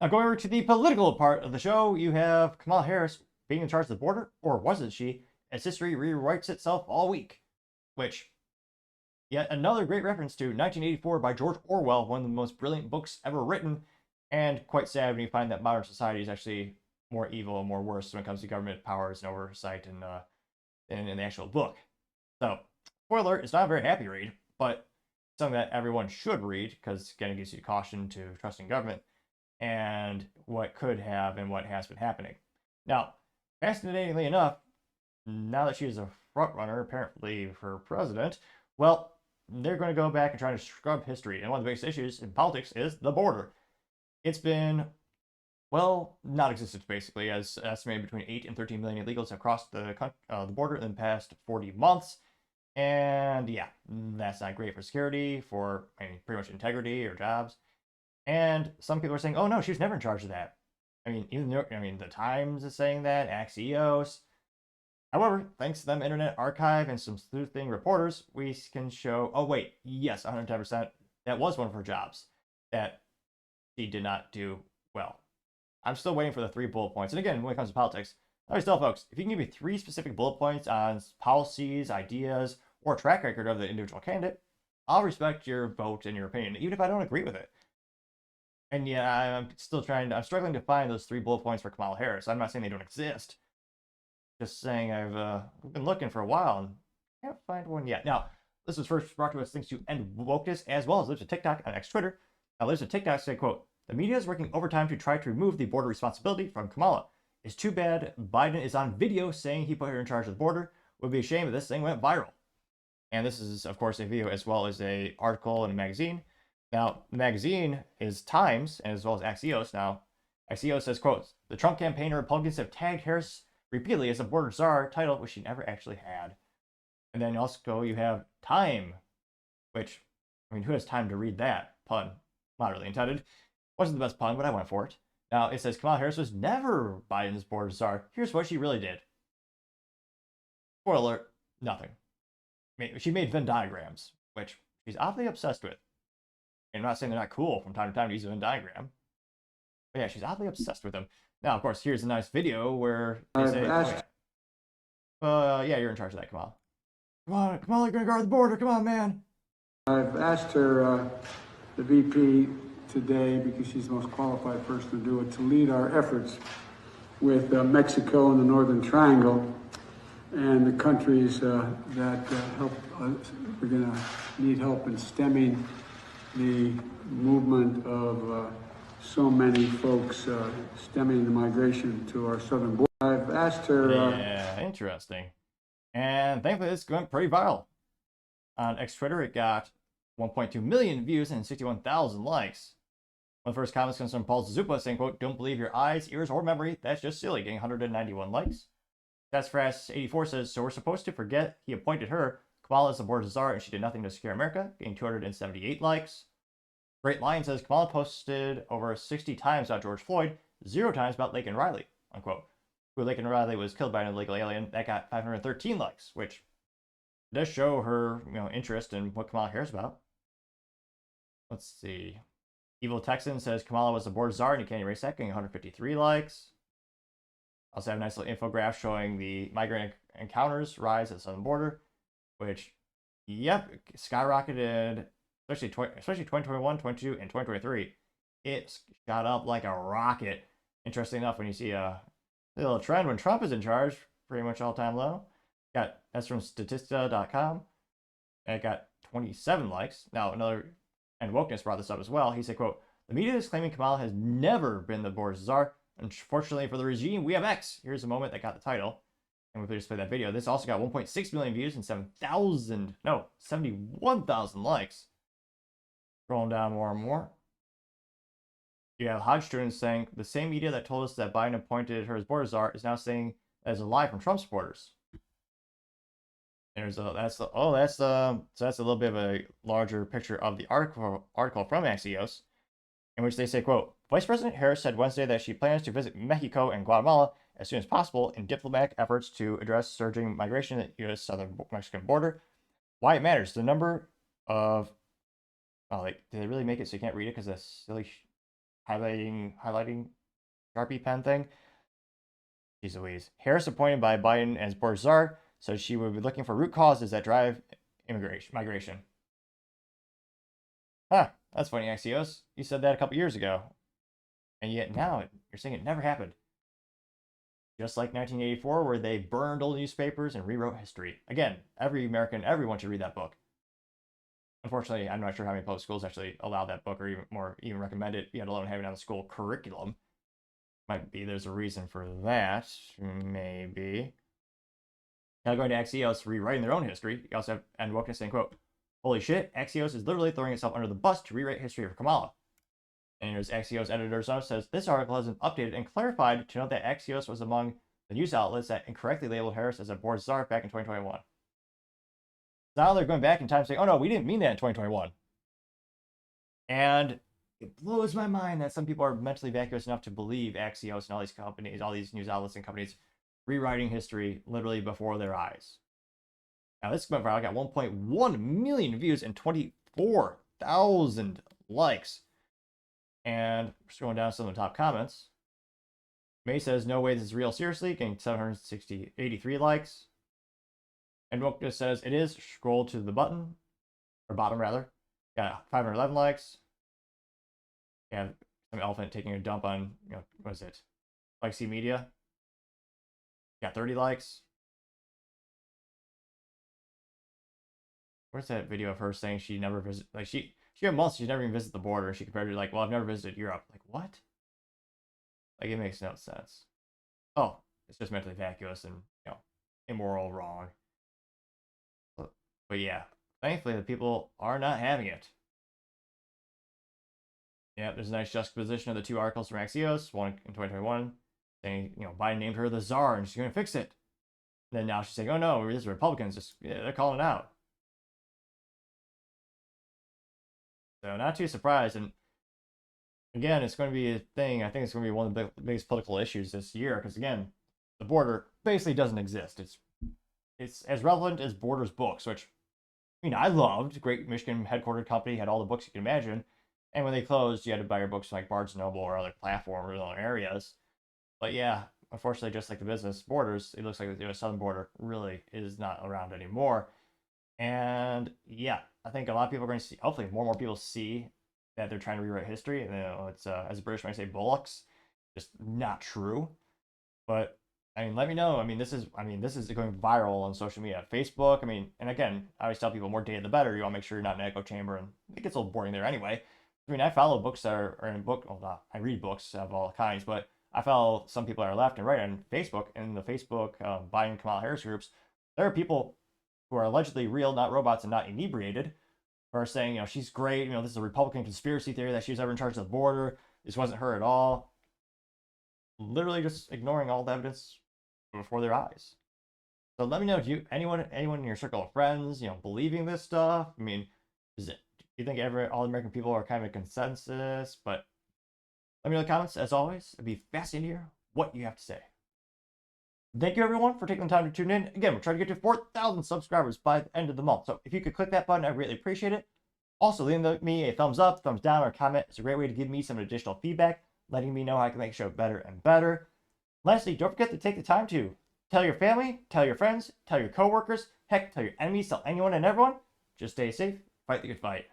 Now, going over to the political part of the show, you have Kamala Harris being in charge of the border, or wasn't she, as history rewrites itself all week. Which, yet another great reference to 1984 by George Orwell, one of the most brilliant books ever written, and quite sad when you find that modern society is actually more evil and more worse when it comes to government powers and oversight in the actual book. So, spoiler, it's not a very happy read, but something that everyone should read because, again, it gives you caution to trusting government and what could have and what has been happening. Now, fascinatingly enough, now that she is a front runner, apparently, for president, well, they're going to go back and try to scrub history. And one of the biggest issues in politics is the border. It's been, well, not existent, basically, as estimated between 8 and 13 million illegals have crossed the border in the past 40 months. And yeah, that's not great for security, for pretty much integrity or jobs. And some people are saying, oh no, she was never in charge of that. Even though, the Times is saying that, Axios. However, thanks to them Internet Archive and some sleuthing reporters, we can show, oh wait, yes, 110%, that was one of her jobs that she did not do well. I'm still waiting for the 3 bullet points. And again, when it comes to politics, I always tell folks, if you can give me 3 specific bullet points on policies, ideas, or track record of the individual candidate, I'll respect your vote and your opinion, even if I don't agree with it. And yeah, I'm struggling to find those 3 bullet points for Kamala Harris. I'm not saying they don't exist. Just saying I've been looking for a while and can't find one yet. Now, this was first brought to us thanks to End Wokeness, as well as Lives of TikTok on X Twitter. Now, Lives of TikTok say, quote, the media is working overtime to try to remove the border responsibility from Kamala. It's too bad Biden is on video saying he put her in charge of the border. Would be a shame if this thing went viral. And this is, of course, a video as well as an article in a magazine. Now, the magazine is Times, as well as Axios. Now, Axios says, quote, the Trump campaign and Republicans have tagged Harris repeatedly as a border czar title, which she never actually had. And then also you have Time, which, who has time to read that? Pun, not really intended. Wasn't the best pun, but I went for it. Now, it says Kamala Harris was never Biden's border czar. Here's what she really did. Spoiler alert, nothing. She made Venn diagrams, which she's oddly obsessed with. And I'm not saying they're not cool from time to time to use a Venn diagram. But yeah, she's oddly obsessed with them. Now, of course, here's a nice video where they say, yeah, you're in charge of that, Kamala. Come on, Kamala, you're going to guard the border. Come on, man. I've asked her, the VP today, because she's the most qualified person to do it, to lead our efforts with Mexico and the Northern Triangle and the countries that help. We're going to need help in stemming the movement of so many folks stemming the migration to our southern border. I've asked her... yeah, interesting. And thankfully, this went pretty viral. On X Twitter, it got 1.2 million views and 61,000 likes. One of the first comments comes from Paul Zupa saying, quote, don't believe your eyes, ears, or memory. That's just silly, getting 191 likes. That's Fras84 says, so we're supposed to forget he appointed her. Kamala is the border czar and she did nothing to secure America, getting 278 likes. Great Lion says, Kamala posted over 60 times about George Floyd, 0 times about Laken Riley, unquote. Who Laken Riley was killed by an illegal alien. That got 513 likes, which does show her interest in what Kamala cares about. Let's see. Evil Texan says Kamala was the border czar and you can't erase that, getting 153 likes. Also have a nice little infograph showing the migrant encounters rise at the southern border, which, yep, skyrocketed, especially 2021, 22, and 2023. It shot up like a rocket. Interesting enough, when you see a little trend when Trump is in charge, pretty much all-time low. That's from Statista.com. And it got 27 likes. Now, another, and Wokeness brought this up as well. He said, quote, the media is claiming Kamala has never been the border czar. Unfortunately for the regime, we have X. Here's a moment that got the title. And we just played that video. This also got 1.6 million views and 71,000 likes. Scrolling down more and more. You have Hodge students saying the same media that told us that Biden appointed her as border czar is now saying that is a lie from Trump supporters. That's a little bit of a larger picture of the article from Axios, in which they say, quote, Vice President Harris said Wednesday that she plans to visit Mexico and Guatemala as soon as possible in diplomatic efforts to address surging migration at the U.S. southern Mexican border. Why it matters. The number of... Oh, did they really make it so you can't read it because that's silly... highlighting Sharpie pen thing. Jeez Louise. Harris appointed by Biden as board czar, so she would be looking for root causes that drive migration. Huh, that's funny, Axios. You said that a couple years ago. And yet now you're saying it never happened. Just like 1984, where they burned old newspapers and rewrote history. Again, everyone should read that book. Unfortunately, I'm not sure how many public schools actually allow that book or even recommend it, yet alone having it on the school curriculum. Might be there's a reason for that, maybe. Now going to Axios rewriting their own history, you also have End Wokeness saying, quote, "Holy shit, Axios is literally throwing itself under the bus to rewrite history of Kamala." And here's Axios editor says, "This article has been updated and clarified to note that Axios was among the news outlets that incorrectly labeled Harris as a board czar back in 2021. Now they're going back in time saying, oh no, we didn't mean that in 2021. And it blows my mind that some people are mentally vacuous enough to believe Axios and all these companies, all these news outlets and companies rewriting history literally before their eyes. Now this went viral, got 1.1 million views and 24,000 likes. And scrolling down some of the top comments. May says, "No way this is real, seriously," getting 83 likes. And Woke just says, "It is." Scroll to the bottom rather. Got 511 likes. And some elephant taking a dump on, what is it? Lexi Media. Got 30 likes. Where's that video of her saying she never visited, like she had months she never even visited the border. She compared it like, well, I've never visited Europe. Like, what? Like, it makes no sense. Oh, it's just mentally vacuous and, immoral, wrong. But yeah, thankfully the people are not having it. Yeah, there's a nice juxtaposition of the two articles from Axios, one in 2021, saying, Biden named her the czar and she's going to fix it. And then now she's saying, oh no, these Republicans, they're calling it out. So not too surprised. And again, it's going to be a thing. I think it's going to be one of the biggest political issues this year because, again, the border basically doesn't exist. It's as relevant as Borders books, which, I loved. Great Michigan headquartered company, had all the books you can imagine. And when they closed, you had to buy your books from like Barnes & Noble or other platforms or other areas. But yeah, unfortunately, just like the business Borders, it looks like the southern border really is not around anymore. And yeah, I think a lot of people are going to see, hopefully more and more people see that they're trying to rewrite history. It's, as a British might say, bullocks. Just not true. But let me know. This is going viral on social media, Facebook. And again, I always tell people more data the better. You want to make sure you're not in an echo chamber, and it gets a little boring there anyway. I follow books that are in book. Well, I read books of all kinds, but I follow some people that are left and right on Facebook. In the Facebook Biden Kamala Harris groups, there are people who are allegedly real, not robots, and not inebriated, who are saying, she's great. This is a Republican conspiracy theory that she was ever in charge of the border. This wasn't her at all. Literally just ignoring all the evidence before their eyes. So let me know, do anyone in your circle of friends, believing this stuff? Do you think all American people are kind of a consensus? But let me know in the comments. As always, it'd be fascinating to hear what you have to say. Thank you, everyone, for taking the time to tune in. Again, we're trying to get to 4,000 subscribers by the end of the month. So if you could click that button, I'd really appreciate it. Also, leave me a thumbs up, thumbs down, or a comment. It's a great way to give me some additional feedback, letting me know how I can make the show better and better. Lastly, don't forget to take the time to tell your family, tell your friends, tell your coworkers, heck, tell your enemies, tell anyone and everyone. Just stay safe, fight the good fight.